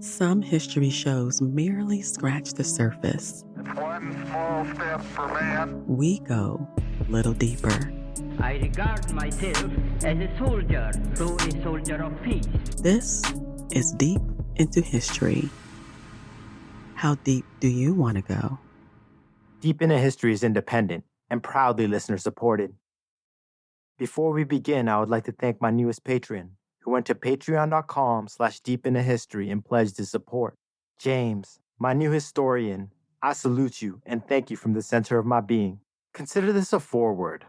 Some history shows merely scratch the surface. It's one small step for man. We go a little deeper. I regard myself as a soldier, though a soldier of peace. This is Deep into History. How deep do you want to go? Deep into History is independent and proudly listener-supported. Before we begin, I would like to thank my newest patron, who went to patreon.com/deepintohistory and pledged his support. James, my new historian, I salute you and thank you from the center of my being. Consider this a foreword.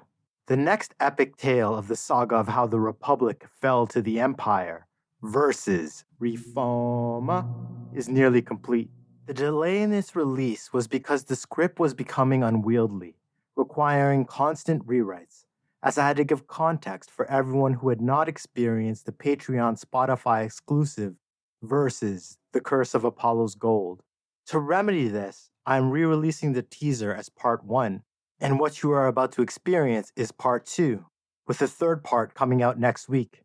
The next epic tale of the saga of how the Republic fell to the Empire versus Reforma is nearly complete. The delay in its release was because the script was becoming unwieldy, requiring constant rewrites, as I had to give context for everyone who had not experienced the Patreon Spotify exclusive versus The Curse of Apollo's Gold. To remedy this, I am re-releasing the teaser as part 1, and what you are about to experience is part 2, with the third part coming out next week.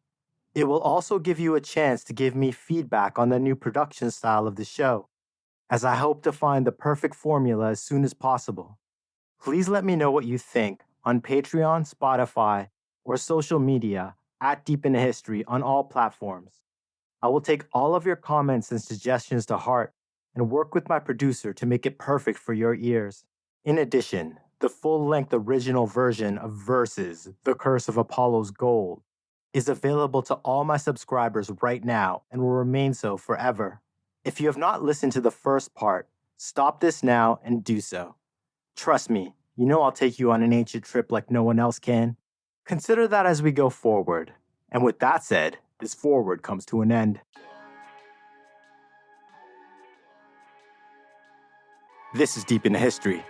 It will also give you a chance to give me feedback on the new production style of the show, as I hope to find the perfect formula as soon as possible. Please let me know what you think on Patreon, Spotify, or social media at Deep into History on all platforms. I will take all of your comments and suggestions to heart and work with my producer to make it perfect for your ears. In addition, the full-length original version of Versus, The Curse of Apollo's Gold, is available to all my subscribers right now and will remain so forever. If you have not listened to the first part, stop this now and do so. Trust me, you know I'll take you on an ancient trip like no one else can. Consider that as we go forward. And with that said, this forward comes to an end. This is Deep into History.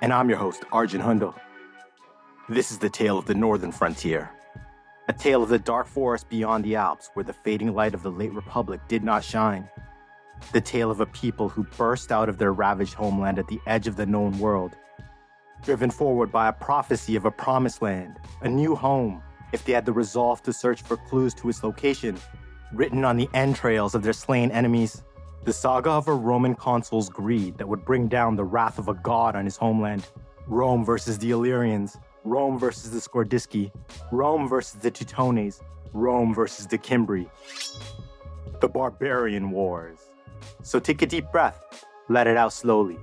And I'm your host, Arjun Hundal. This is the tale of the northern frontier. A tale of the dark forest beyond the Alps where the fading light of the late Republic did not shine. The tale of a people who burst out of their ravaged homeland at the edge of the known world, driven forward by a prophecy of a promised land, a new home, if they had the resolve to search for clues to its location, written on the entrails of their slain enemies. The saga of a Roman consul's greed that would bring down the wrath of a god on his homeland. Rome versus the Illyrians, Rome versus the Scordisci, Rome versus the Teutones, Rome versus the Cimbri. The Barbarian Wars. So take a deep breath, let it out slowly.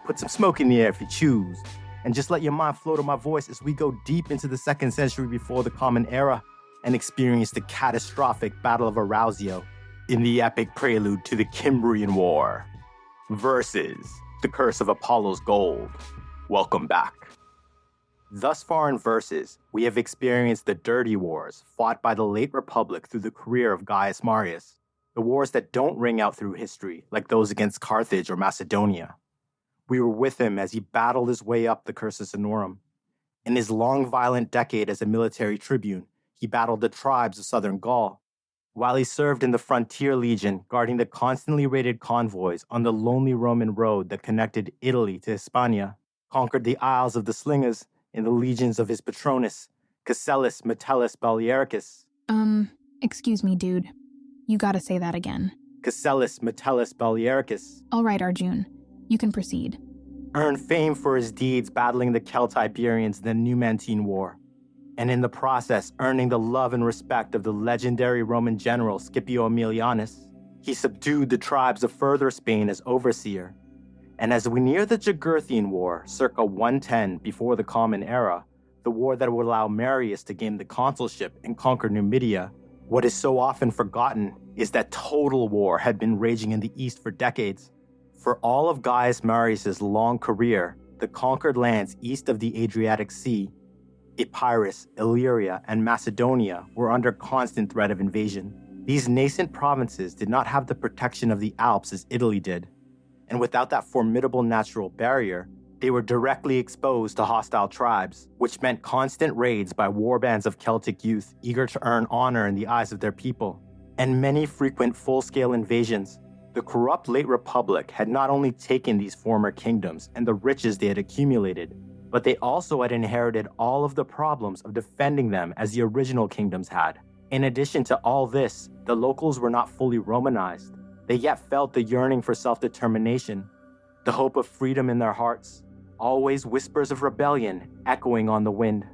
Put some smoke in the air if you choose, and just let your mind flow to my voice as we go deep into the 2nd century before the Common Era and experience the catastrophic Battle of Arausio in the epic prelude to the Cimbrian War versus The Curse of Apollo's Gold. Welcome back. Thus far in Versus, we have experienced the dirty wars fought by the late Republic through the career of Gaius Marius, the wars that don't ring out through history like those against Carthage or Macedonia. We were with him as he battled his way up the Cursus Honorum. In his long, violent decade as a military tribune, he battled the tribes of southern Gaul, while he served in the Frontier Legion, guarding the constantly raided convoys on the lonely Roman road that connected Italy to Hispania, conquered the Isles of the Slingers in the legions of his patronus, Cassellus Metellus Balearicus. Excuse me, dude. You gotta say that again. Cassellus Metellus Balearicus. All right, Arjun. You can proceed. Earned fame for his deeds battling the Celtiberians in the Numantine War, and in the process earning the love and respect of the legendary Roman general Scipio Aemilianus. He subdued the tribes of further Spain as overseer, and as we near the Jugurthine War, circa 110 before the Common Era, the war that would allow Marius to gain the consulship and conquer Numidia, what is so often forgotten is that total war had been raging in the east for decades. For all of Gaius Marius' long career, the conquered lands east of the Adriatic Sea, Epirus, Illyria, and Macedonia were under constant threat of invasion. These nascent provinces did not have the protection of the Alps as Italy did, and without that formidable natural barrier, they were directly exposed to hostile tribes, which meant constant raids by warbands of Celtic youth eager to earn honor in the eyes of their people, and many frequent full-scale invasions. The corrupt late Republic had not only taken these former kingdoms and the riches they had accumulated, but they also had inherited all of the problems of defending them as the original kingdoms had, In addition to all this, the locals were not fully Romanized. They yet felt the yearning for self-determination, the hope of freedom in their hearts, always whispers of rebellion echoing on the wind.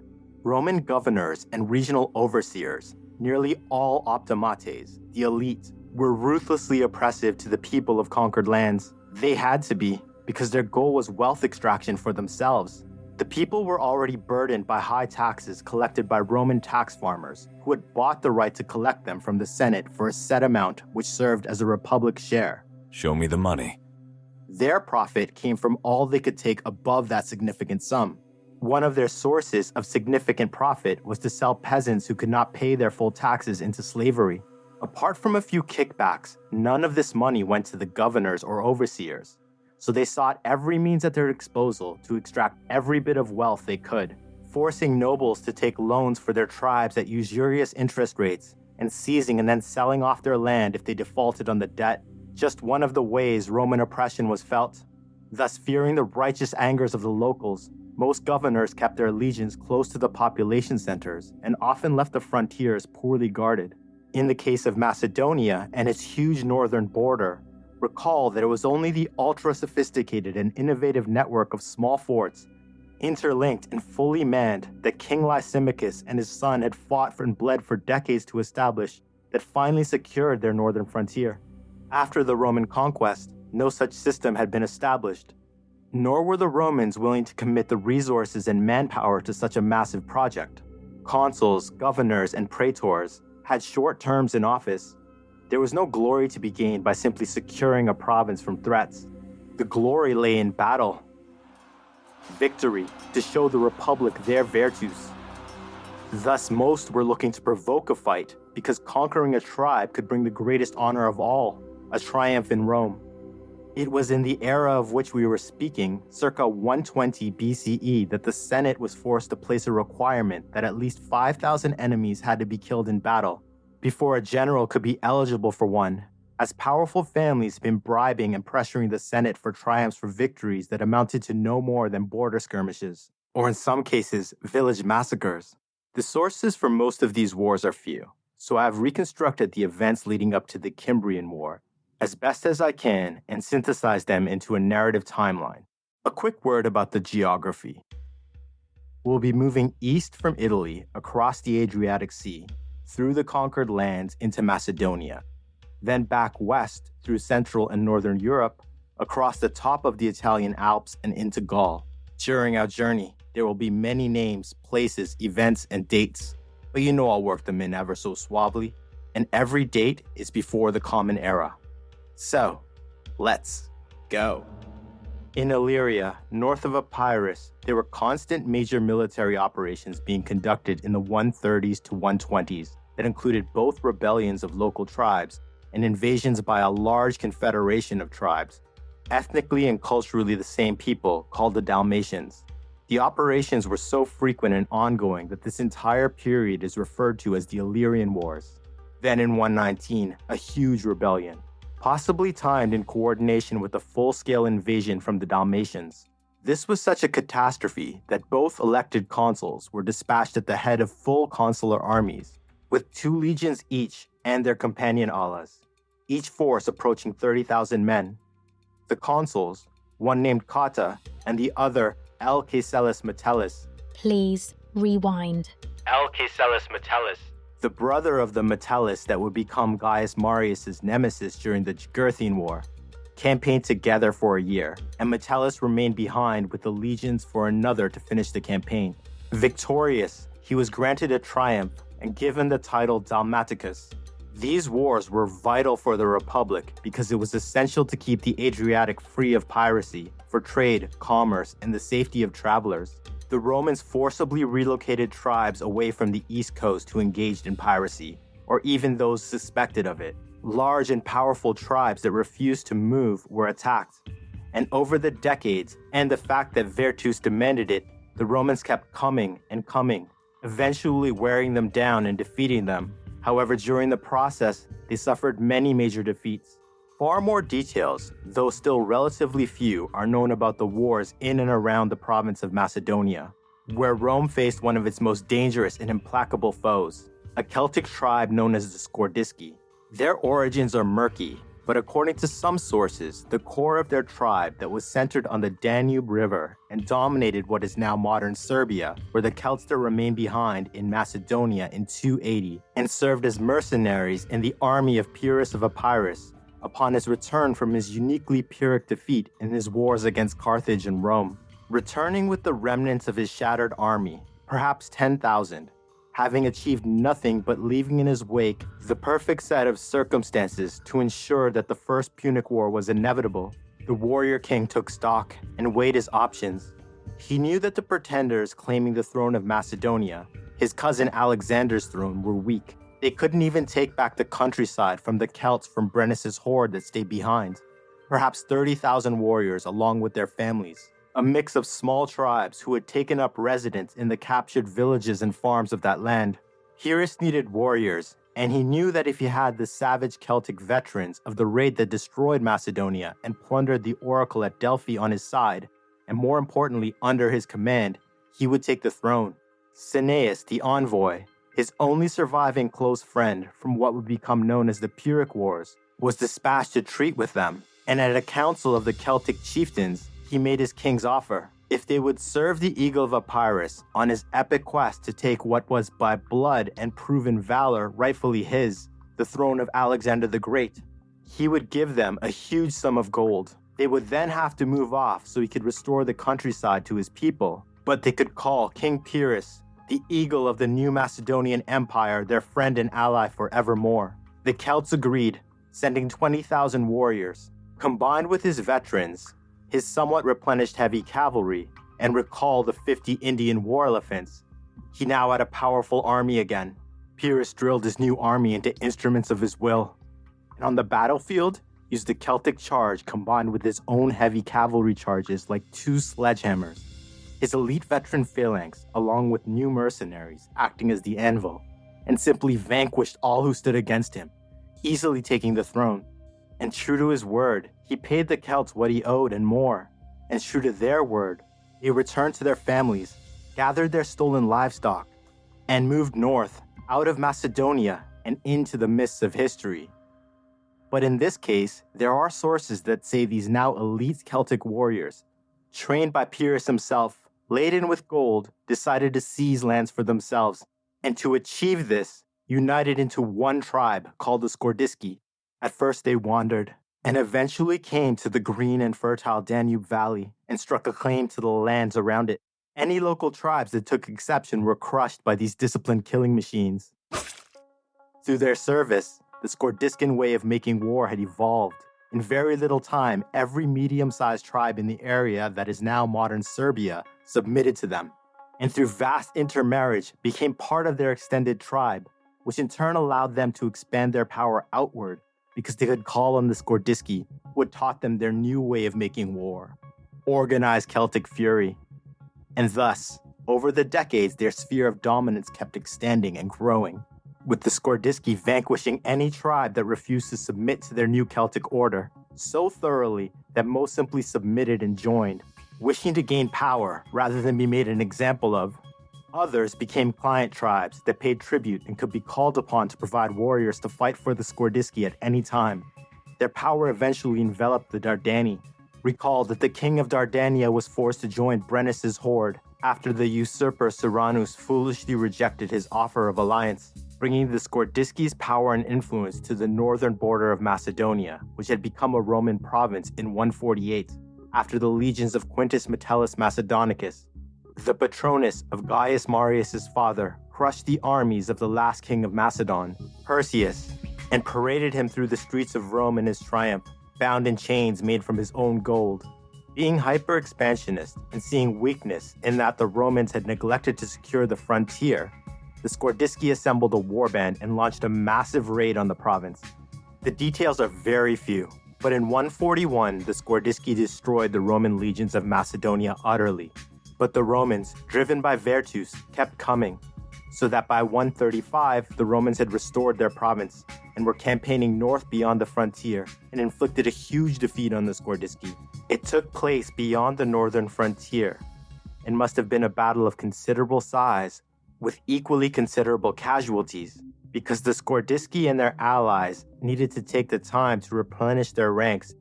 Roman governors and regional overseers, nearly all optimates, the elite, were ruthlessly oppressive to the people of conquered lands. They had to be, because their goal was wealth extraction for themselves. The people were already burdened by high taxes collected by Roman tax farmers who had bought the right to collect them from the Senate for a set amount which served as a republic share. Show me the money. Their profit came from all they could take above that significant sum. One of their sources of significant profit was to sell peasants who could not pay their full taxes into slavery. Apart from a few kickbacks, none of this money went to the governors or overseers. So they sought every means at their disposal to extract every bit of wealth they could, forcing nobles to take loans for their tribes at usurious interest rates, and seizing and then selling off their land if they defaulted on the debt. Just one of the ways Roman oppression was felt. Thus, fearing the righteous angers of the locals, most governors kept their legions close to the population centers and often left the frontiers poorly guarded. In the case of Macedonia and its huge northern border, recall that it was only the ultra-sophisticated and innovative network of small forts, interlinked and fully manned, that King Lysimachus and his son had fought and bled for decades to establish, that finally secured their northern frontier. After the Roman conquest, no such system had been established, nor were the Romans willing to commit the resources and manpower to such a massive project. Consuls, governors, and praetors had short terms in office. There was no glory to be gained by simply securing a province from threats. The glory lay in battle. Victory, to show the Republic their virtues. Thus, most were looking to provoke a fight because conquering a tribe could bring the greatest honor of all, a triumph in Rome. It was in the era of which we were speaking, circa 120 BCE, that the Senate was forced to place a requirement that at least 5,000 enemies had to be killed in battle before a general could be eligible for one, as powerful families had been bribing and pressuring the Senate for triumphs for victories that amounted to no more than border skirmishes, or in some cases, village massacres. The sources for most of these wars are few, so I have reconstructed the events leading up to the Cimbrian War as best as I can and synthesized them into a narrative timeline. A quick word about the geography. We'll be moving east from Italy across the Adriatic Sea, through the conquered lands into Macedonia, then back west through Central and Northern Europe, across the top of the Italian Alps and into Gaul. During our journey, there will be many names, places, events, and dates, but you know I'll work them in ever so suavely, and every date is before the Common Era. So, let's go. In Illyria, north of Epirus, there were constant major military operations being conducted in the 130s to 120s that included both rebellions of local tribes and invasions by a large confederation of tribes, ethnically and culturally the same people, called the Dalmatians. The operations were so frequent and ongoing that this entire period is referred to as the Illyrian Wars. Then in 119, a huge rebellion, possibly timed in coordination with the full-scale invasion from the Dalmatians. This was such a catastrophe that both elected consuls were dispatched at the head of full consular armies, with 2 legions each and their companion alas, each force approaching 30,000 men. The consuls, one named Cotta and the other L. Caecilius Metellus. Please rewind. L. Caecilius Metellus, the brother of the Metellus that would become Gaius Marius' nemesis during the Jugurthine War, campaigned together for a year, and Metellus remained behind with the legions for another to finish the campaign. Victorious, he was granted a triumph and given the title Dalmaticus. These wars were vital for the Republic because it was essential to keep the Adriatic free of piracy, for trade, commerce, and the safety of travelers. The Romans forcibly relocated tribes away from the East Coast who engaged in piracy, or even those suspected of it. Large and powerful tribes that refused to move were attacked. And over the decades, and the fact that Virtus demanded it, the Romans kept coming and coming, eventually wearing them down and defeating them. However, during the process, they suffered many major defeats. Far more details, though still relatively few, are known about the wars in and around the province of Macedonia, where Rome faced one of its most dangerous and implacable foes, a Celtic tribe known as the Skordiski. Their origins are murky, but according to some sources, the core of their tribe that was centered on the Danube River and dominated what is now modern Serbia were the Celts that remained behind in Macedonia in 280 and served as mercenaries in the army of Pyrrhus of Epirus upon his return from his uniquely Pyrrhic defeat in his wars against Carthage and Rome. Returning with the remnants of his shattered army, perhaps 10,000, having achieved nothing but leaving in his wake the perfect set of circumstances to ensure that the First Punic War was inevitable, the warrior king took stock and weighed his options. He knew that the pretenders claiming the throne of Macedonia, his cousin Alexander's throne, were weak. They couldn't even take back the countryside from the Celts from Brennus' horde that stayed behind. Perhaps 30,000 warriors along with their families. A mix of small tribes who had taken up residence in the captured villages and farms of that land. Pyrrhus needed warriors, and he knew that if he had the savage Celtic veterans of the raid that destroyed Macedonia and plundered the oracle at Delphi on his side, and more importantly under his command, he would take the throne. Cineas, the envoy, his only surviving close friend from what would become known as the Pyrrhic Wars, was dispatched to treat with them, and at a council of the Celtic chieftains, he made his king's offer. If they would serve the Eagle of Epirus on his epic quest to take what was by blood and proven valor rightfully his, the throne of Alexander the Great, he would give them a huge sum of gold. They would then have to move off so he could restore the countryside to his people, but they could call King Pyrrhus, the eagle of the new Macedonian Empire, their friend and ally forevermore. The Celts agreed, sending 20,000 warriors. Combined with his veterans, his somewhat replenished heavy cavalry, and recall the 50 Indian war elephants, he now had a powerful army again. Pyrrhus drilled his new army into instruments of his will, and on the battlefield, used the Celtic charge combined with his own heavy cavalry charges like two sledgehammers. His elite veteran phalanx, along with new mercenaries, acting as the anvil, and simply vanquished all who stood against him, easily taking the throne. And true to his word, he paid the Celts what he owed and more. And true to their word, they returned to their families, gathered their stolen livestock, and moved north, out of Macedonia and into the mists of history. But in this case, there are sources that say these now elite Celtic warriors, trained by Pyrrhus himself, laden with gold, decided to seize lands for themselves, and to achieve this, united into one tribe called the Skordiski. At first they wandered, and eventually came to the green and fertile Danube Valley and struck a claim to the lands around it. Any local tribes that took exception were crushed by these disciplined killing machines. Through their service, the Skordiskan way of making war had evolved. In very little time, every medium-sized tribe in the area that is now modern Serbia submitted to them, and through vast intermarriage became part of their extended tribe, which in turn allowed them to expand their power outward because they could call on the Skordiski, who had taught them their new way of making war, organized Celtic fury. And thus, over the decades, their sphere of dominance kept extending and growing, with the Skordiski vanquishing any tribe that refused to submit to their new Celtic order so thoroughly that most simply submitted and joined, wishing to gain power rather than be made an example of. Others became client tribes that paid tribute and could be called upon to provide warriors to fight for the Skordiski at any time. Their power eventually enveloped the Dardani. Recall that the king of Dardania was forced to join Brennus' horde after the usurper Cyrannus foolishly rejected his offer of alliance, bringing the Skordiski's power and influence to the northern border of Macedonia, which had become a Roman province in 148, after the legions of Quintus Metellus Macedonicus, the patronus of Gaius Marius' father, crushed the armies of the last king of Macedon, Perseus, and paraded him through the streets of Rome in his triumph, bound in chains made from his own gold. Being hyper-expansionist and seeing weakness in that the Romans had neglected to secure the frontier, the Skordiski assembled a warband and launched a massive raid on the province. The details are very few, but in 141, the Skordiski destroyed the Roman legions of Macedonia utterly. But the Romans, driven by Vertus, kept coming, so that by 135, the Romans had restored their province and were campaigning north beyond the frontier and inflicted a huge defeat on the Skordiski. It took place beyond the northern frontier and must have been a battle of considerable size with equally considerable casualties. because the Skordiski and their allies needed to take the time to replenish their ranks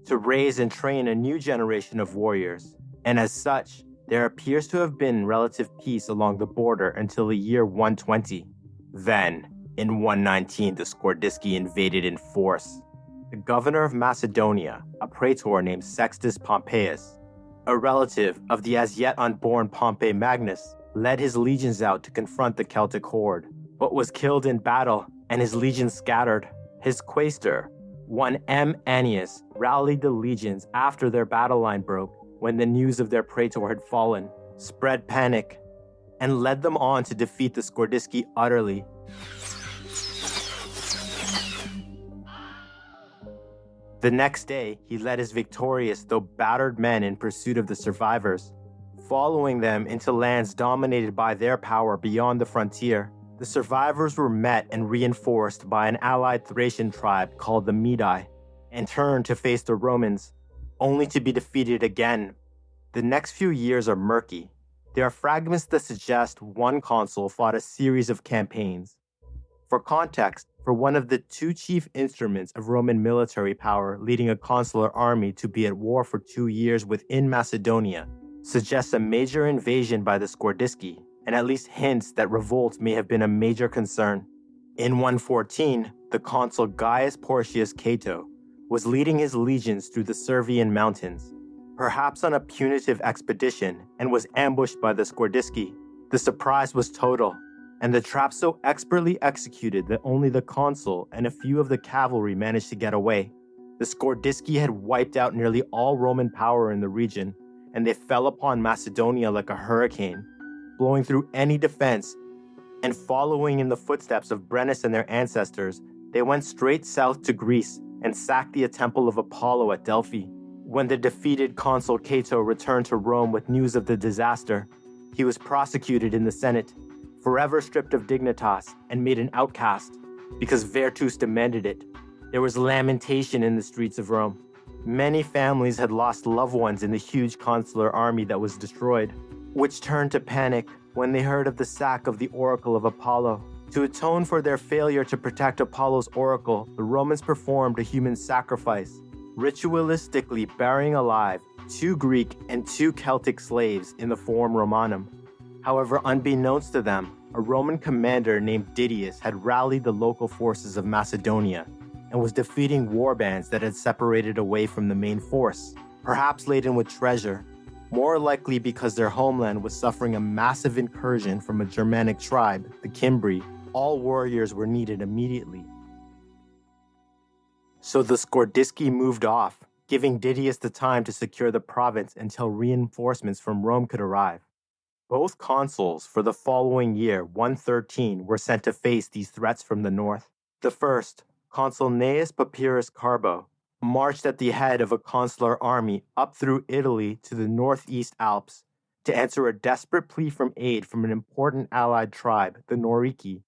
to raise and train a new generation of warriors. And as such, there appears to have been relative peace along the border until the year 120. Then, in 119, the Skordiski invaded in force. The governor of Macedonia, a praetor named Sextus Pompeius, a relative of the as yet unborn Pompey Magnus, led his legions out to confront the Celtic horde, but was killed in battle and his legions scattered. His quaestor, one M. Annius, rallied the legions after their battle line broke when the news of their praetor had fallen, spread panic, and led them on to defeat the Skordiski utterly. The next day, he led his victorious though battered men in pursuit of the survivors, following them into lands dominated by their power beyond the frontier. The survivors were met and reinforced by an allied Thracian tribe called the Medi, and turned to face the Romans, only to be defeated again. The next few years are murky. There are fragments that suggest one consul fought a series of campaigns. For context, for one of the two chief instruments of Roman military power leading a consular army to be at war for 2 years within Macedonia suggests a major invasion by the Skordiski, and at least hints that revolt may have been a major concern. In 114, the consul Gaius Porcius Cato was leading his legions through the Servian mountains, perhaps on a punitive expedition, and was ambushed by the Skordiski. The surprise was total, and the trap so expertly executed that only the consul and a few of the cavalry managed to get away. The Skordiski had wiped out nearly all Roman power in the region, and they fell upon Macedonia like a hurricane, blowing through any defense, and following in the footsteps of Brennus and their ancestors, they went straight south to Greece and sacked the temple of Apollo at Delphi. When the defeated consul Cato returned to Rome with news of the disaster, he was prosecuted in the Senate, forever stripped of dignitas and made an outcast, because Vertus demanded it. There was lamentation in the streets of Rome. Many families had lost loved ones in the huge consular army that was destroyed, which turned to panic when they heard of the sack of the Oracle of Apollo. To atone for their failure to protect Apollo's oracle, the Romans performed a human sacrifice, ritualistically burying alive 2 Greek and 2 Celtic slaves in the Forum Romanum. However, unbeknownst to them, a Roman commander named Didius had rallied the local forces of Macedonia and was defeating warbands that had separated away from the main force, perhaps laden with treasure, more likely because their homeland was suffering a massive incursion from a Germanic tribe, the Cimbri. All warriors were needed immediately. So the Skordiski moved off, giving Didius the time to secure the province until reinforcements from Rome could arrive. Both consuls for the following year, 113, were sent to face these threats from the north. The first, Consul Gnaeus Papirus Carbo, marched at the head of a consular army up through Italy to the northeast Alps to answer a desperate plea from aid from an important allied tribe, the Norici,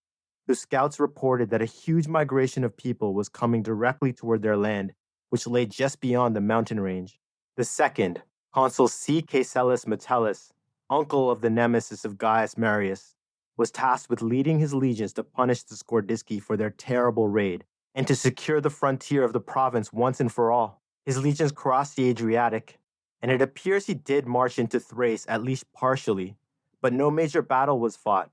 whose scouts reported that a huge migration of people was coming directly toward their land, which lay just beyond the mountain range. The second, Consul C. Caecilius Metellus, uncle of the nemesis of Gaius Marius, was tasked with leading his legions to punish the Skordiski for their terrible raid and to secure the frontier of the province once and for all. His legions crossed the Adriatic, and it appears he did march into Thrace at least partially, but no major battle was fought.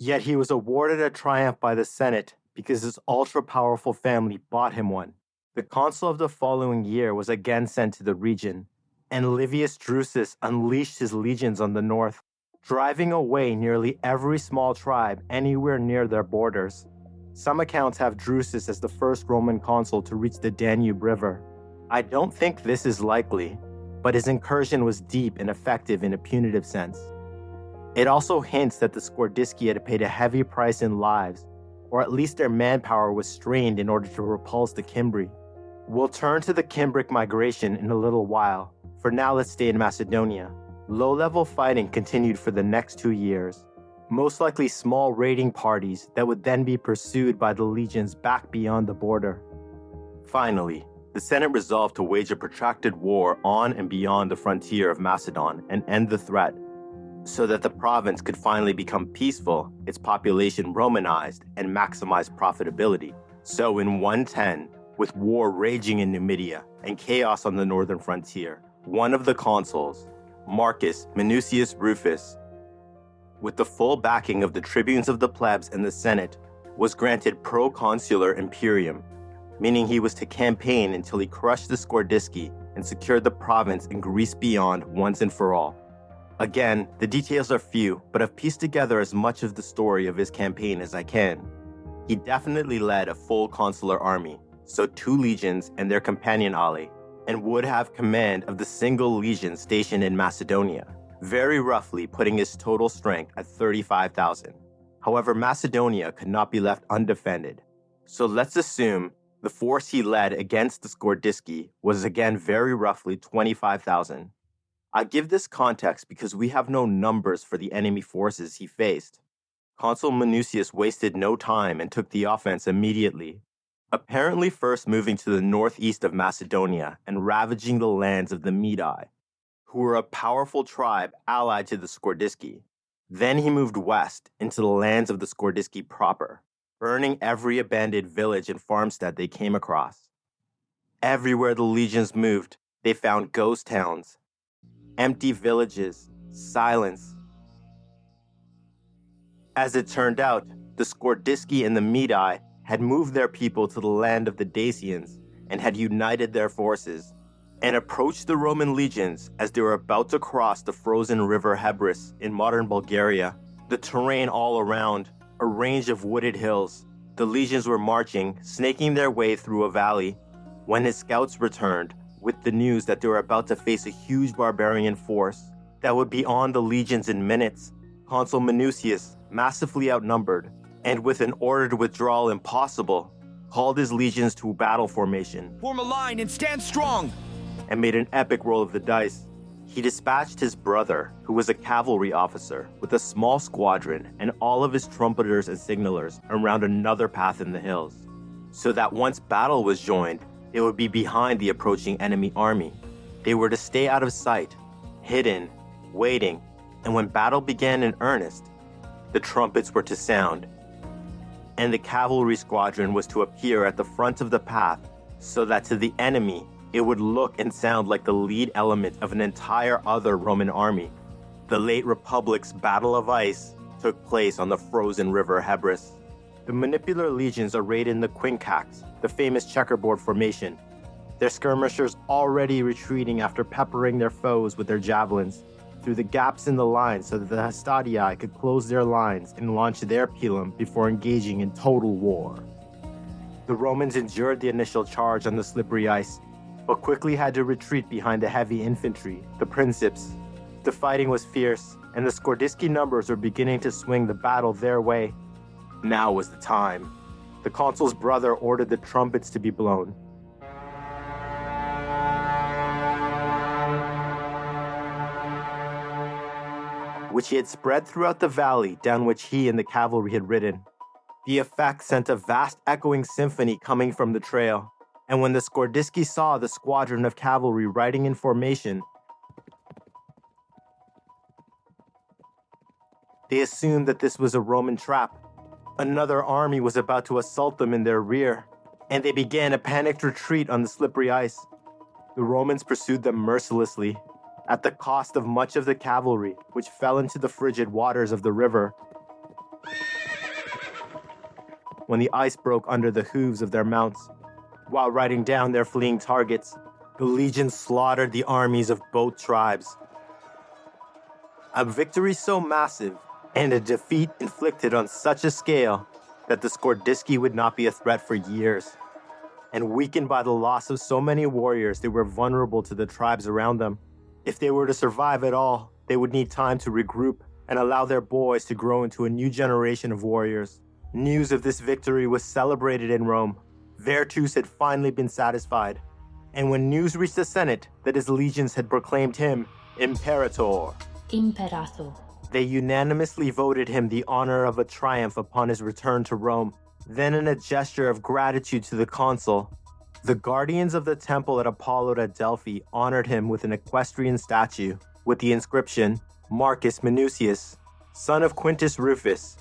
Yet he was awarded a triumph by the Senate because his ultra-powerful family bought him one. The consul of the following year was again sent to the region, and Livius Drusus unleashed his legions on the north, driving away nearly every small tribe anywhere near their borders. Some accounts have Drusus as the first Roman consul to reach the Danube River. I don't think this is likely, but his incursion was deep and effective in a punitive sense. It also hints that the Skordiski had paid a heavy price in lives, or at least their manpower was strained in order to repulse the Cimbri. We'll turn to the Cimbric migration in a little while. For now, let's stay in Macedonia. Low-level fighting continued for the next 2 years, most likely small raiding parties that would then be pursued by the legions back beyond the border. Finally, the Senate resolved to wage a protracted war on and beyond the frontier of Macedon and end the threat. so that the province could finally become peaceful, its population Romanized, and maximize profitability. So in 110, with war raging in Numidia and chaos on the northern frontier, one of the consuls, Marcus Minucius Rufus, with the full backing of the tribunes of the plebs and the Senate, was granted proconsular imperium, meaning he was to campaign until he crushed the Scordisci and secured the province and Greece beyond once and for all. Again, the details are few, but I've pieced together as much of the story of his campaign as I can. He definitely led a full consular army, so 2 legions and their companion ale, and would have command of the single legion stationed in Macedonia, very roughly putting his total strength at 35,000. However, Macedonia could not be left undefended, so let's assume the force he led against the Scordisci was again very roughly 25,000. I give this context because we have no numbers for the enemy forces he faced. Consul Minucius wasted no time and took the offense immediately, apparently first moving to the northeast of Macedonia and ravaging the lands of the Medi, who were a powerful tribe allied to the Scordisci. Then he moved west into the lands of the Scordisci proper, burning every abandoned village and farmstead they came across. Everywhere the legions moved, they found ghost towns, empty villages, silence. As it turned out, the Scordisci and the Medi had moved their people to the land of the Dacians and had united their forces and approached the Roman legions as they were about to cross the frozen river Hebrus in modern Bulgaria. The terrain all around, a range of wooded hills. The legions were marching, snaking their way through a valley, when his scouts returned with the news that they were about to face a huge barbarian force that would be on the legions in minutes. Consul Minucius, massively outnumbered, and with an ordered withdrawal impossible, called his legions to battle formation. Form a line and stand strong! And made an epic roll of the dice. He dispatched his brother, who was a cavalry officer, with a small squadron and all of his trumpeters and signalers around another path in the hills, so that once battle was joined, they would be behind the approaching enemy army. They were to stay out of sight, hidden, waiting, and when battle began in earnest, the trumpets were to sound, and the cavalry squadron was to appear at the front of the path, so that to the enemy, it would look and sound like the lead element of an entire other Roman army. The late Republic's Battle of Ice took place on the frozen river Hebrus. The Manipular legions arrayed in the quincunx, the famous checkerboard formation, their skirmishers already retreating after peppering their foes with their javelins through the gaps in the line so that the Hastadii could close their lines and launch their pilum before engaging in total war. The Romans endured the initial charge on the slippery ice, but quickly had to retreat behind the heavy infantry, the Princeps. The fighting was fierce, and the Scordisci numbers were beginning to swing the battle their way. Now was the time. The consul's brother ordered the trumpets to be blown. Which he had spread throughout the valley down which he and the cavalry had ridden. The effect sent a vast echoing symphony coming from the trail, and when the Scordisci saw the squadron of cavalry riding in formation, they assumed that this was a Roman trap. Another army was about to assault them in their rear, and they began a panicked retreat on the slippery ice. The Romans pursued them mercilessly, at the cost of much of the cavalry, which fell into the frigid waters of the river. When the ice broke under the hooves of their mounts, while riding down their fleeing targets, the legions slaughtered the armies of both tribes. A victory so massive, and a defeat inflicted on such a scale, that the Scordisci would not be a threat for years. And weakened by the loss of so many warriors, they were vulnerable to the tribes around them. If they were to survive at all, they would need time to regroup and allow their boys to grow into a new generation of warriors. News of this victory was celebrated in Rome. Vertus had finally been satisfied. And when news reached the Senate that his legions had proclaimed him Imperator, they unanimously voted him the honor of a triumph upon his return to Rome. Then, in a gesture of gratitude to the consul, the guardians of the temple at Apollo at Delphi honored him with an equestrian statue with the inscription, Marcus Minucius, son of Quintus Rufus,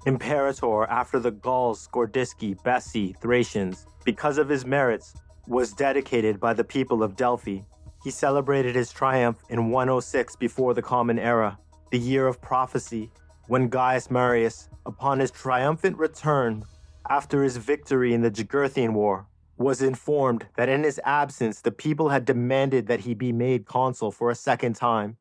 imperator after the Gauls, Scordisci, Bessi, Thracians, because of his merits, was dedicated by the people of Delphi. He celebrated his triumph in 106 before the Common Era, the year of prophecy, when Gaius Marius, upon his triumphant return after his victory in the Jugurthine War, was informed that in his absence the people had demanded that he be made consul for a second time,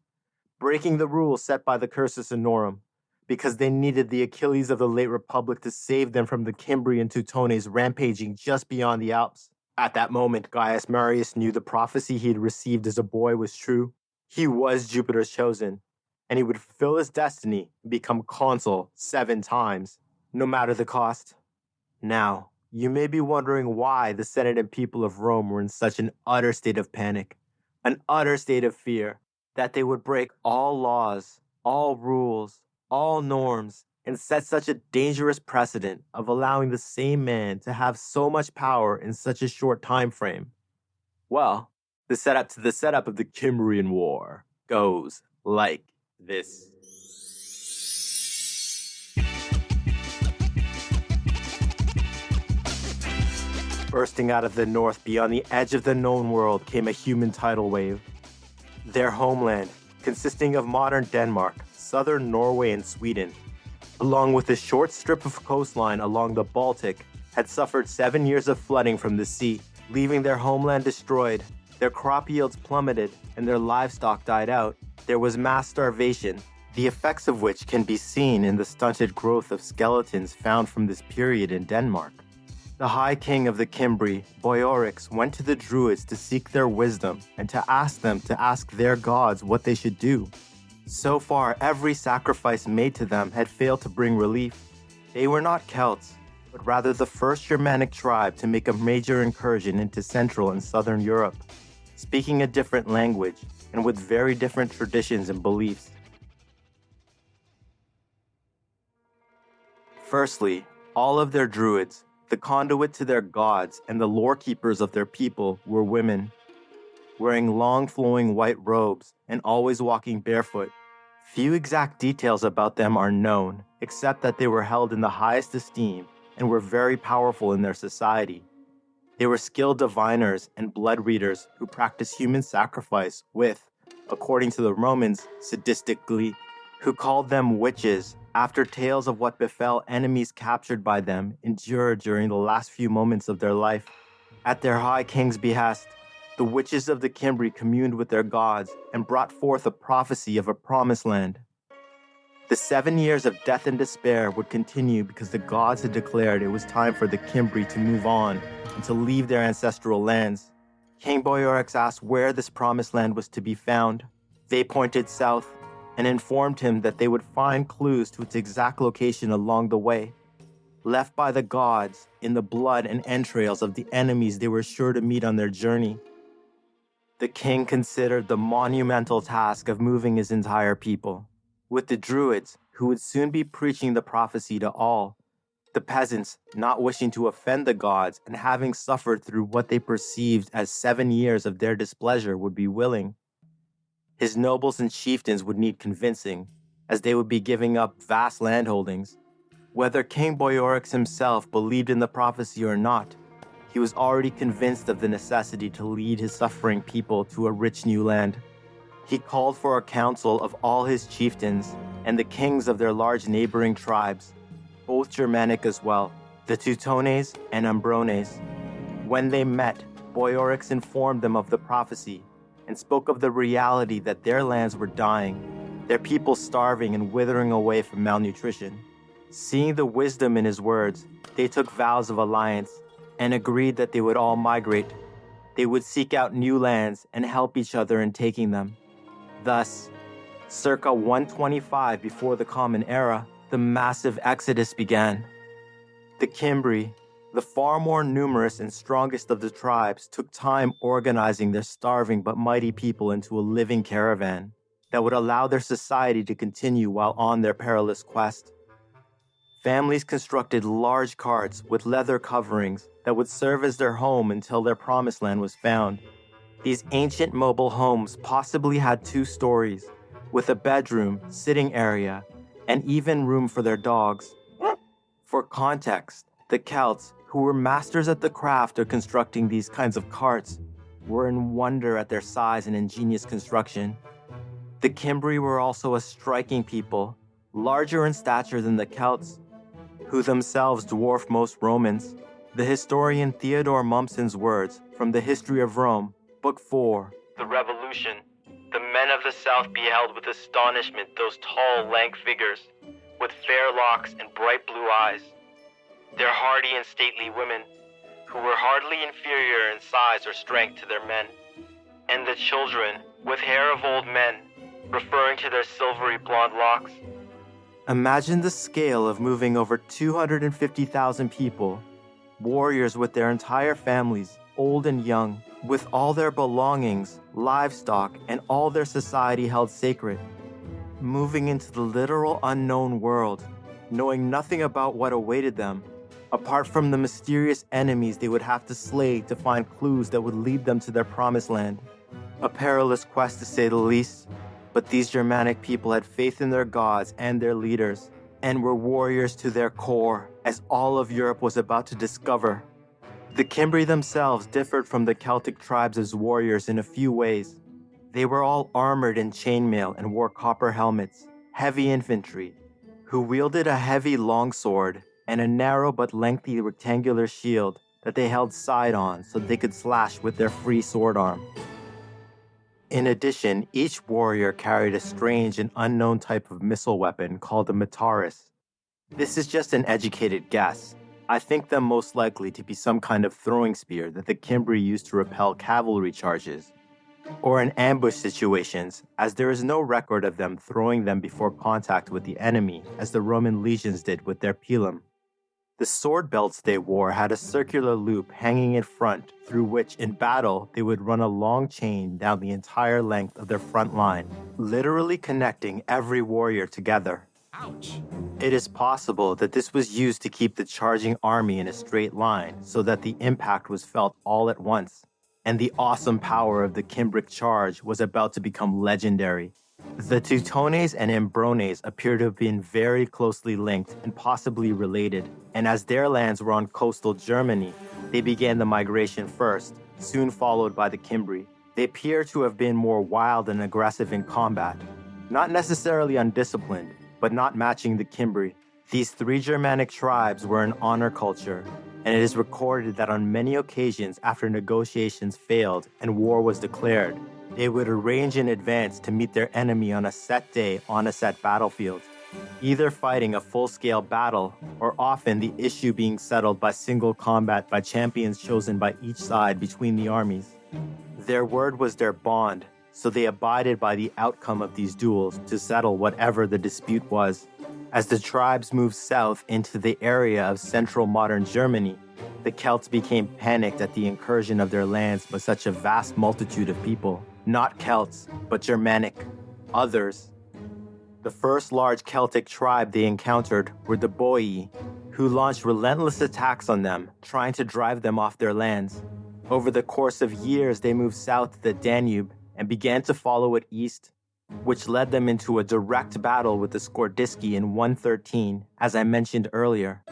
breaking the rules set by the Cursus Honorum, because they needed the Achilles of the late Republic to save them from the Cimbrian Teutones rampaging just beyond the Alps. At that moment, Gaius Marius knew the prophecy he had received as a boy was true. He was Jupiter's chosen, and he would fulfill his destiny and become consul 7 times, no matter the cost. Now, you may be wondering why the Senate and people of Rome were in such an utter state of panic, an utter state of fear, that they would break all laws, all rules, all norms, and set such a dangerous precedent of allowing the same man to have so much power in such a short time frame. Well, the setup of the Cimbrian War goes like this. Bursting out of the north beyond the edge of the known world came a human tidal wave. Their homeland, consisting of modern Denmark, southern Norway, and Sweden, along with a short strip of coastline along the Baltic, had suffered 7 years of flooding from the sea, leaving their homeland destroyed. Their crop yields plummeted and their livestock died out. There was mass starvation, the effects of which can be seen in the stunted growth of skeletons found from this period in Denmark. The High King of the Cimbri, Boiorix, went to the Druids to seek their wisdom and to ask them to ask their gods what they should do. So far, every sacrifice made to them had failed to bring relief. They were not Celts, but rather the first Germanic tribe to make a major incursion into Central and Southern Europe, speaking a different language and with very different traditions and beliefs. Firstly, all of their Druids, the conduit to their gods and the lore keepers of their people, were women, wearing long flowing white robes and always walking barefoot. Few exact details about them are known, except that they were held in the highest esteem and were very powerful in their society. They were skilled diviners and blood readers who practiced human sacrifice with, according to the Romans, sadistically, who called them witches after tales of what befell enemies captured by them endured during the last few moments of their life. At their high king's behest, the witches of the Cimbri communed with their gods and brought forth a prophecy of a promised land. The 7 years of death and despair would continue because the gods had declared it was time for the Cimbri to move on and to leave their ancestral lands. King Boiorix asked where this promised land was to be found. They pointed south and informed him that they would find clues to its exact location along the way, left by the gods in the blood and entrails of the enemies they were sure to meet on their journey. The king considered the monumental task of moving his entire people, with the Druids, who would soon be preaching the prophecy to all, the peasants not wishing to offend the gods and having suffered through what they perceived as 7 years of their displeasure would be willing. His nobles and chieftains would need convincing, as they would be giving up vast landholdings. Whether King Boiorix himself believed in the prophecy or not, he was already convinced of the necessity to lead his suffering people to a rich new land. He called for a council of all his chieftains and the kings of their large neighboring tribes, both Germanic as well, the Teutones and Ambrones. When they met, Boiorix informed them of the prophecy and spoke of the reality that their lands were dying, their people starving and withering away from malnutrition. Seeing the wisdom in his words, they took vows of alliance and agreed that they would all migrate. They would seek out new lands and help each other in taking them. Thus, circa 125 before the Common Era, the massive exodus began. The Cimbri, the far more numerous and strongest of the tribes, took time organizing their starving but mighty people into a living caravan that would allow their society to continue while on their perilous quest. Families constructed large carts with leather coverings that would serve as their home until their promised land was found. These ancient mobile homes possibly had 2 stories, with a bedroom, sitting area, and even room for their dogs. For context, the Celts, who were masters at the craft of constructing these kinds of carts, were in wonder at their size and ingenious construction. The Cimbri were also a striking people, larger in stature than the Celts, who themselves dwarfed most Romans. The historian Theodore Mommsen's words from the History of Rome, Book 4, The Revolution. The men of the South beheld with astonishment those tall, lank figures, with fair locks and bright blue eyes, their hardy and stately women, who were hardly inferior in size or strength to their men, and the children, with hair of old men, referring to their silvery blonde locks. Imagine the scale of moving over 250,000 people, warriors with their entire families, old and young, with all their belongings, livestock, and all their society held sacred, moving into the literal unknown world, knowing nothing about what awaited them, apart from the mysterious enemies they would have to slay to find clues that would lead them to their promised land. A perilous quest, to say the least, but these Germanic people had faith in their gods and their leaders, and were warriors to their core, as all of Europe was about to discover. The Cimbri themselves differed from the Celtic tribes as warriors in a few ways. They were all armored in chainmail and wore copper helmets, heavy infantry, who wielded a heavy longsword and a narrow but lengthy rectangular shield that they held side on so they could slash with their free sword arm. In addition, each warrior carried a strange and unknown type of missile weapon called a Metaurus. This is just an educated guess. I think them most likely to be some kind of throwing spear that the Cimbri used to repel cavalry charges, or in ambush situations, as there is no record of them throwing them before contact with the enemy, as the Roman legions did with their pilum. The sword belts they wore had a circular loop hanging in front, through which, in battle, they would run a long chain down the entire length of their front line, literally connecting every warrior together. Ouch! It is possible that this was used to keep the charging army in a straight line so that the impact was felt all at once, and the awesome power of the Cimbric charge was about to become legendary. The Teutones and Ambrones appear to have been very closely linked and possibly related, and as their lands were on coastal Germany, they began the migration first, soon followed by the Cimbri. They appear to have been more wild and aggressive in combat, not necessarily undisciplined, but not matching the Cimbri. These three Germanic tribes were an honor culture, and it is recorded that on many occasions after negotiations failed and war was declared, they would arrange in advance to meet their enemy on a set day on a set battlefield, either fighting a full-scale battle or often the issue being settled by single combat by champions chosen by each side between the armies. Their word was their bond, so they abided by the outcome of these duels to settle whatever the dispute was. As the tribes moved south into the area of central modern Germany, the Celts became panicked at the incursion of their lands by such a vast multitude of people. Not Celts, but Germanic, others. The first large Celtic tribe they encountered were the Boii, who launched relentless attacks on them, trying to drive them off their lands. Over the course of years, they moved south to the Danube and began to follow it east, which led them into a direct battle with the Skordiski in 113, as I mentioned earlier.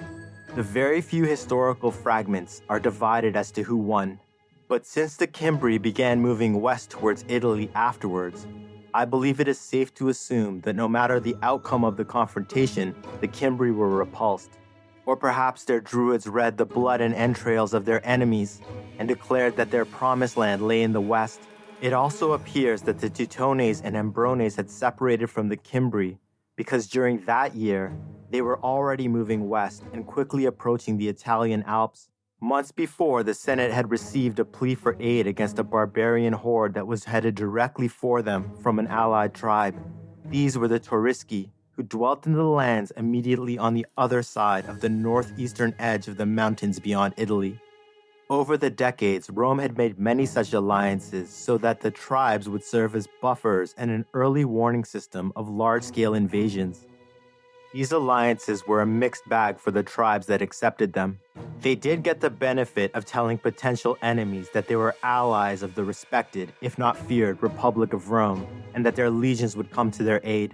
The very few historical fragments are divided as to who won. But since the Cimbri began moving west towards Italy afterwards, I believe it is safe to assume that no matter the outcome of the confrontation, the Cimbri were repulsed. Or perhaps their druids read the blood and entrails of their enemies and declared that their promised land lay in the west. It also appears that the Teutones and Ambrones had separated from the Cimbri because during that year, they were already moving west and quickly approaching the Italian Alps. Months before, the Senate had received a plea for aid against a barbarian horde that was headed directly for them from an allied tribe. These were the Toriski, who dwelt in the lands immediately on the other side of the northeastern edge of the mountains beyond Italy. Over the decades, Rome had made many such alliances so that the tribes would serve as buffers and an early warning system of large-scale invasions. These alliances were a mixed bag for the tribes that accepted them. They did get the benefit of telling potential enemies that they were allies of the respected, if not feared, Republic of Rome, and that their legions would come to their aid.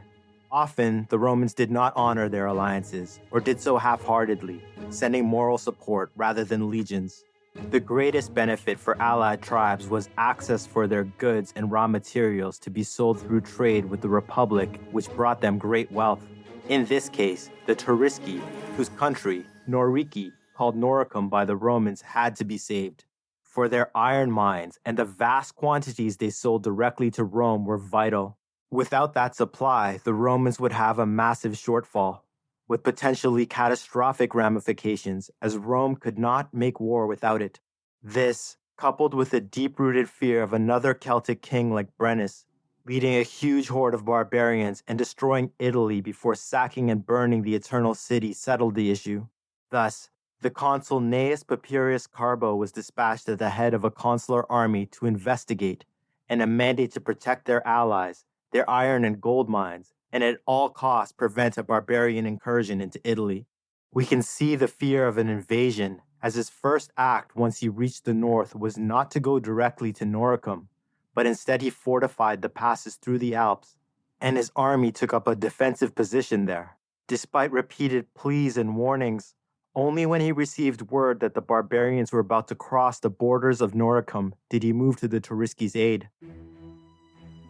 Often, the Romans did not honor their alliances, or did so half-heartedly, sending moral support rather than legions. The greatest benefit for allied tribes was access for their goods and raw materials to be sold through trade with the Republic, which brought them great wealth. In this case, the Turisci, whose country, Noricum, called Noricum by the Romans, had to be saved. For their iron mines and the vast quantities they sold directly to Rome were vital. Without that supply, the Romans would have a massive shortfall, with potentially catastrophic ramifications, as Rome could not make war without it. This, coupled with a deep-rooted fear of another Celtic king like Brennus, leading a huge horde of barbarians and destroying Italy before sacking and burning the Eternal City, settled the issue. Thus, the consul Gnaeus Papirius Carbo was dispatched at the head of a consular army to investigate, and a mandate to protect their allies, their iron and gold mines, and at all costs prevent a barbarian incursion into Italy. We can see the fear of an invasion, as his first act once he reached the north was not to go directly to Noricum, but instead he fortified the passes through the Alps, and his army took up a defensive position there. Despite repeated pleas and warnings, only when he received word that the barbarians were about to cross the borders of Noricum did he move to the Turisci's aid.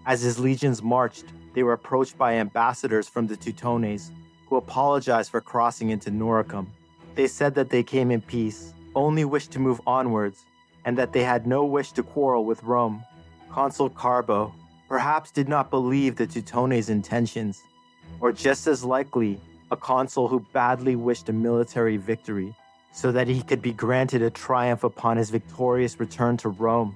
As his legions marched, they were approached by ambassadors from the Teutones, who apologized for crossing into Noricum. They said that they came in peace, only wished to move onwards, and that they had no wish to quarrel with Rome. Consul Carbo perhaps did not believe the Teutones' intentions, or just as likely, a consul who badly wished a military victory, so that he could be granted a triumph upon his victorious return to Rome.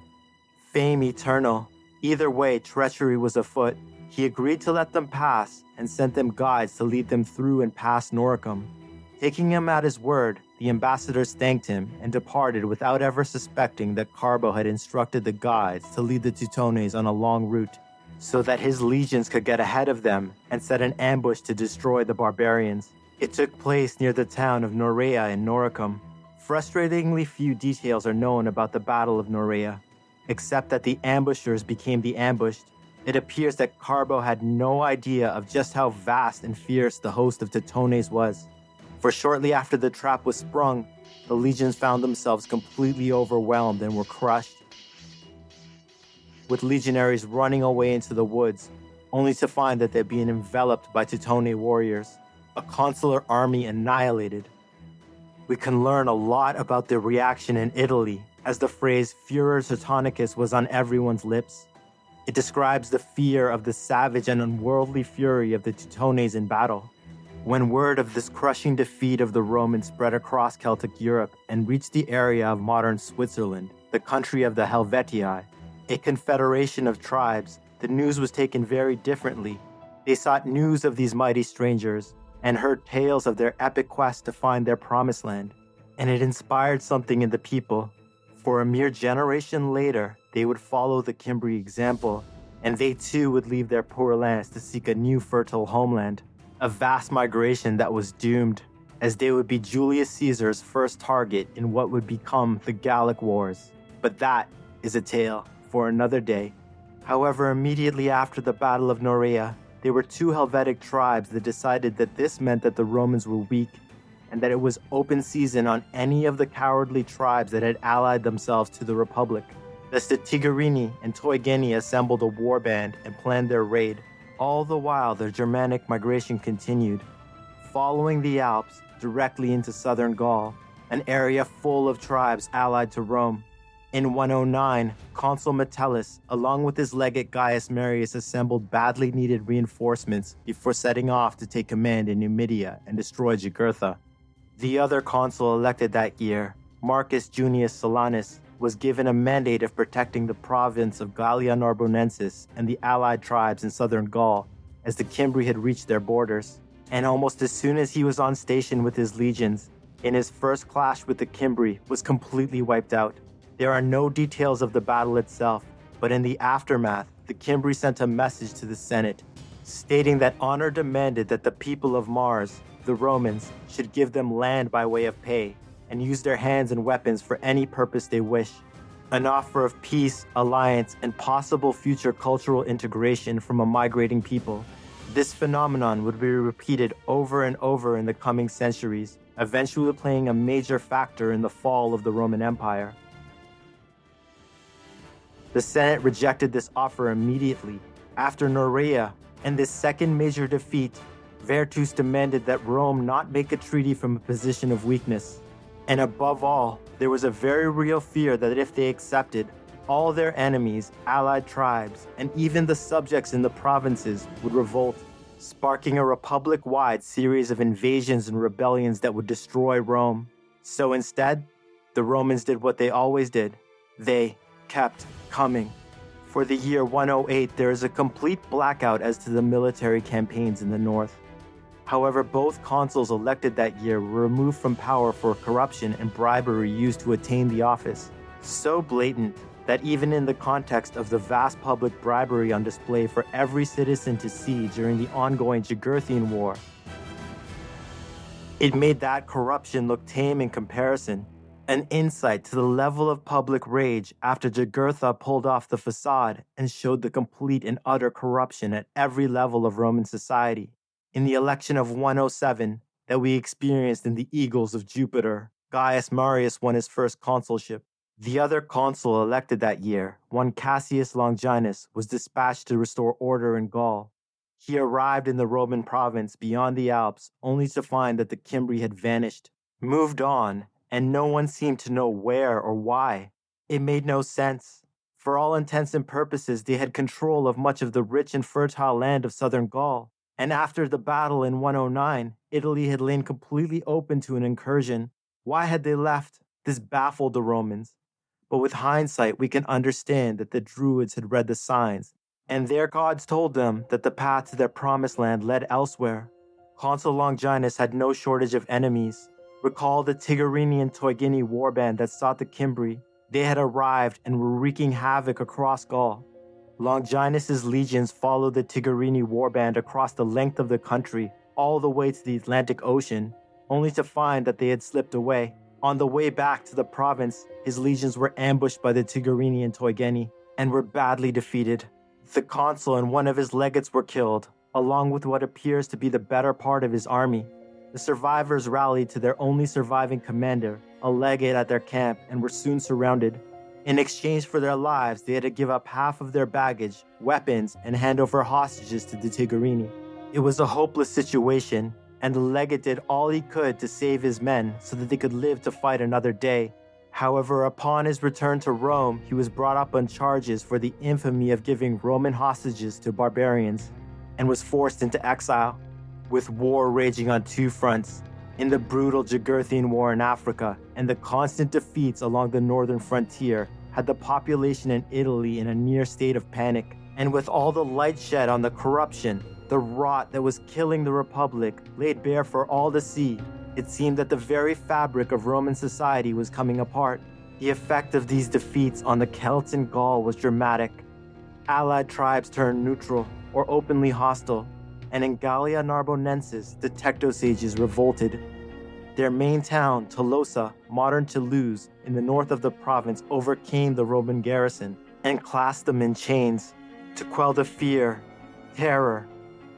Fame eternal. Either way, treachery was afoot. He agreed to let them pass and sent them guides to lead them through and past Noricum. Taking him at his word, the ambassadors thanked him and departed without ever suspecting that Carbo had instructed the guides to lead the Teutones on a long route, so that his legions could get ahead of them and set an ambush to destroy the barbarians. It took place near the town of Norea in Noricum. Frustratingly few details are known about the Battle of Norea, except that the ambushers became the ambushed. It appears that Carbo had no idea of just how vast and fierce the host of Teutones was. For shortly after the trap was sprung, the legions found themselves completely overwhelmed and were crushed, with legionaries running away into the woods, only to find that they're being enveloped by Teutone warriors, a consular army annihilated. We can learn a lot about the reaction in Italy, as the phrase Furor Teutonicus was on everyone's lips. It describes the fear of the savage and unworldly fury of the Teutones in battle. When word of this crushing defeat of the Romans spread across Celtic Europe and reached the area of modern Switzerland, the country of the Helvetii, a confederation of tribes, the news was taken very differently. They sought news of these mighty strangers and heard tales of their epic quest to find their promised land, and it inspired something in the people. For a mere generation later, they would follow the Cimbri example, and they too would leave their poor lands to seek a new fertile homeland. A vast migration that was doomed, as they would be Julius Caesar's first target in what would become the Gallic Wars. But that is a tale for another day. However, immediately after the Battle of Norea, there were two Helvetic tribes that decided that this meant that the Romans were weak, and that it was open season on any of the cowardly tribes that had allied themselves to the Republic. Thus the Tigurini and Teugini assembled a war band and planned their raid. All the while, the Germanic migration continued, following the Alps directly into southern Gaul, an area full of tribes allied to Rome. In 109, Consul Metellus, along with his legate Gaius Marius, assembled badly needed reinforcements before setting off to take command in Numidia and destroy Jugurtha. The other consul elected that year, Marcus Junius Silanus, was given a mandate of protecting the province of Gallia Narbonensis and the allied tribes in southern Gaul, as the Cimbri had reached their borders. And almost as soon as he was on station with his legions, in his first clash with the Cimbri, was completely wiped out. There are no details of the battle itself, but in the aftermath, the Cimbri sent a message to the Senate, stating that honor demanded that the people of Mars, the Romans, should give them land by way of pay and use their hands and weapons for any purpose they wish. An offer of peace, alliance, and possible future cultural integration from a migrating people. This phenomenon would be repeated over and over in the coming centuries, eventually playing a major factor in the fall of the Roman Empire. The Senate rejected this offer immediately. After Norea and this second major defeat, Vertus demanded that Rome not make a treaty from a position of weakness. And above all, there was a very real fear that if they accepted, all their enemies, allied tribes, and even the subjects in the provinces would revolt, sparking a republic-wide series of invasions and rebellions that would destroy Rome. So instead, the Romans did what they always did. They kept coming. For the year 108, there is a complete blackout as to the military campaigns in the north. However, both consuls elected that year were removed from power for corruption and bribery used to attain the office. So blatant that even in the context of the vast public bribery on display for every citizen to see during the ongoing Jugurthine War, it made that corruption look tame in comparison. An insight to the level of public rage after Jugurtha pulled off the facade and showed the complete and utter corruption at every level of Roman society. In the election of 107 that we experienced in the Eagles of Jupiter, Gaius Marius won his first consulship. The other consul elected that year, one Cassius Longinus, was dispatched to restore order in Gaul. He arrived in the Roman province beyond the Alps only to find that the Cimbri had vanished, moved on, and no one seemed to know where or why. It made no sense. For all intents and purposes, they had control of much of the rich and fertile land of southern Gaul. And after the battle in 109, Italy had lain completely open to an incursion. Why had they left? This baffled the Romans. But with hindsight, we can understand that the Druids had read the signs, and their gods told them that the path to their promised land led elsewhere. Consul Longinus had no shortage of enemies. Recall the Tigrinian Teugini warband that sought the Cimbri. They had arrived and were wreaking havoc across Gaul. Longinus's legions followed the Tigrini warband across the length of the country, all the way to the Atlantic Ocean, only to find that they had slipped away. On the way back to the province, his legions were ambushed by the Tigrini and Teugini and were badly defeated. The consul and one of his legates were killed, along with what appears to be the better part of his army. The survivors rallied to their only surviving commander, a legate at their camp, and were soon surrounded. In exchange for their lives, they had to give up half of their baggage, weapons, and hand over hostages to the Tigrini. It was a hopeless situation, and the legate did all he could to save his men so that they could live to fight another day. However, upon his return to Rome, he was brought up on charges for the infamy of giving Roman hostages to barbarians, and was forced into exile. With war raging on two fronts, in the brutal Jugurthine War in Africa and the constant defeats along the northern frontier, had the population in Italy in a near state of panic. And with all the light shed on the corruption, the rot that was killing the Republic laid bare for all to see, it seemed that the very fabric of Roman society was coming apart. The effect of these defeats on the Celts in Gaul was dramatic. Allied tribes turned neutral or openly hostile, and in Gallia Narbonensis, the Tectosages revolted. Their main town, Tolosa, modern Toulouse, in the north of the province, overcame the Roman garrison and clasped them in chains. To quell the fear, terror,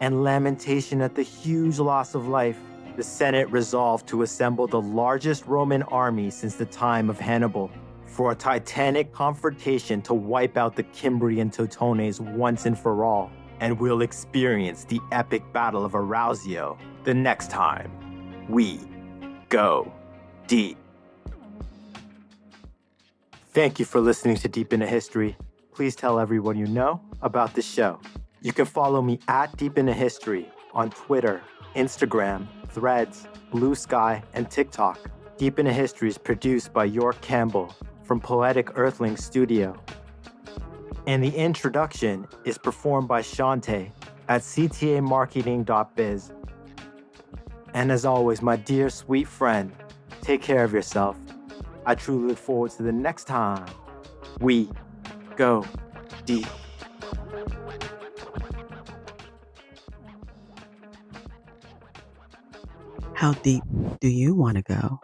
and lamentation at the huge loss of life, the Senate resolved to assemble the largest Roman army since the time of Hannibal for a titanic confrontation to wipe out the Cimbri and Teutones once and for all. And we'll experience the epic Battle of Arausio the next time we go deep. Thank you for listening to Deep Into History. Please tell everyone you know about this show. You can follow me at Deep Into History on Twitter, Instagram, Threads, Blue Sky, and TikTok. Deep Into History is produced by York Campbell from Poetic Earthling Studio. And the introduction is performed by Shante at ctamarketing.biz. And as always, my dear sweet friend, take care of yourself. I truly look forward to the next time we go deep. How deep do you want to go?